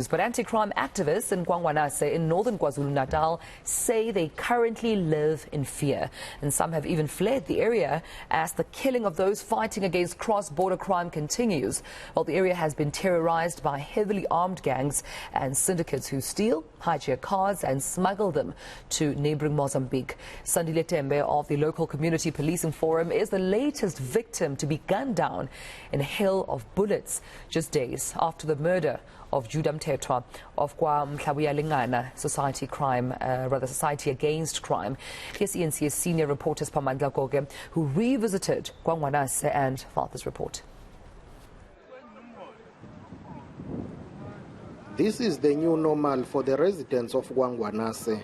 But anti-crime activists in kwaNgwanase in northern KwaZulu-Natal say they currently live in fear. And some have even fled the area as the killing of those fighting against cross-border crime continues. While the area has been terrorized by heavily armed gangs and syndicates who steal, hijack cars and smuggle them to neighboring Mozambique. Sandile Tembe of the local community policing forum is the latest victim to be gunned down in a hail of bullets just days after the murder of Judah Mthethwa of kwaNgwanase Society Against Crime. Here's eNCA senior reporter Siphamandla Goge, who revisited kwaNgwanase and filed this report. This is the new normal for the residents of kwaNgwanase,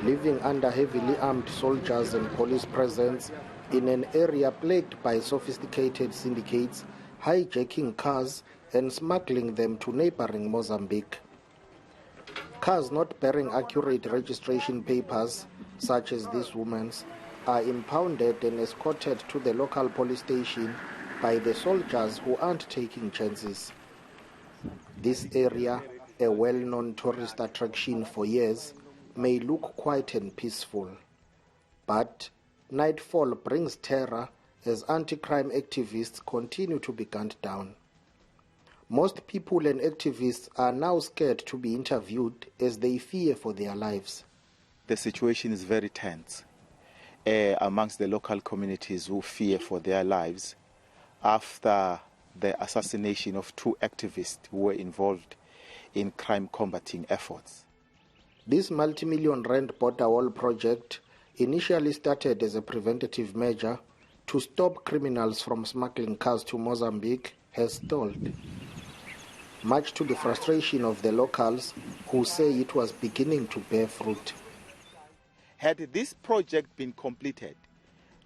living under heavily armed soldiers and police presence in an area plagued by sophisticated syndicates, hijacking cars and smuggling them to neighboring Mozambique. Cars not bearing accurate registration papers, such as this woman's, are impounded and escorted to the local police station by the soldiers who aren't taking chances. This area, a well-known tourist attraction for years, may look quiet and peaceful. But nightfall brings terror as anti-crime activists continue to be gunned down. Most people and activists are now scared to be interviewed as they fear for their lives. The situation is very tense amongst the local communities who fear for their lives after the assassination of two activists who were involved in crime combating efforts. This multi-million rand border wall project initially started as a preventative measure to stop criminals from smuggling cars to Mozambique has stalled, much to the frustration of the locals who say it was beginning to bear fruit. Had this project been completed,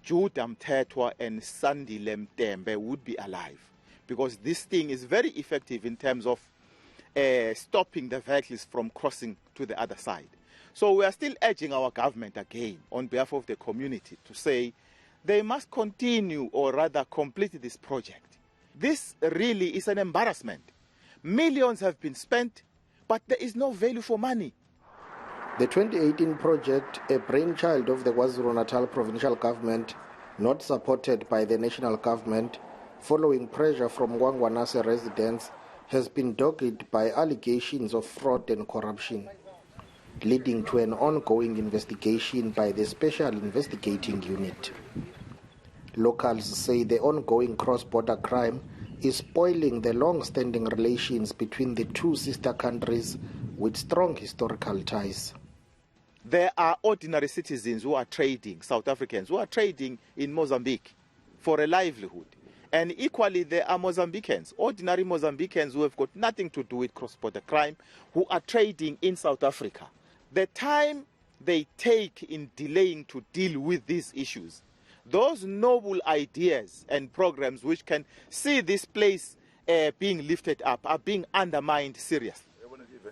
Judah Mthethwa and Sandile Tembe would be alive, because this thing is very effective in terms of stopping the vehicles from crossing to the other side. So we are still urging our government again on behalf of the community to say they must continue, or rather complete this project. This really is an embarrassment. Millions have been spent, but there is no value for money. The 2018 project, a brainchild of the KwaZulu-Natal provincial government, not supported by the national government, following pressure from kwaNgwanase residents, has been dogged by allegations of fraud and corruption, leading to an ongoing investigation by the Special Investigating Unit. Locals say the ongoing cross-border crime is spoiling the long-standing relations between the two sister countries with strong historical ties. There are ordinary citizens who are trading, South Africans, who are trading in Mozambique for a livelihood. And equally, there are Mozambicans, ordinary Mozambicans who have got nothing to do with cross-border crime, who are trading in South Africa. The time they take in delaying to deal with these issues, those noble ideas and programs which can see this place being lifted up are being undermined seriously.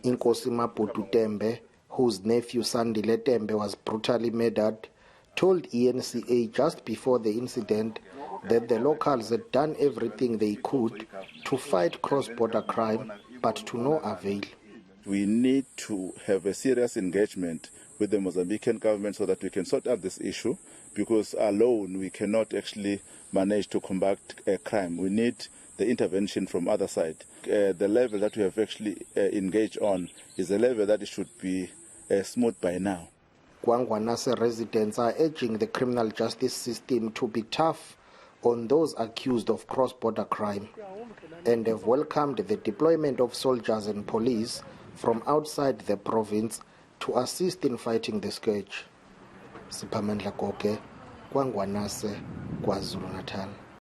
Inkosi Maputu Tembe, whose nephew Sandile Tembe was brutally murdered, told eNCA just before the incident that the locals had done everything they could to fight cross-border crime, but to no avail. We need to have a serious engagement with the Mozambican government so that we can sort out this issue, because alone we cannot actually manage to combat crime. We need the intervention from other side. The level that we have actually engaged on is a level that it should be smooth by now. kwaNgwanase residents are urging the criminal justice system to be tough on those accused of cross-border crime, and have welcomed the deployment of soldiers and police from outside the province to assist in fighting the scourge. Siphamandla Goge, kwaNgwanase, KwaZulu-Natal.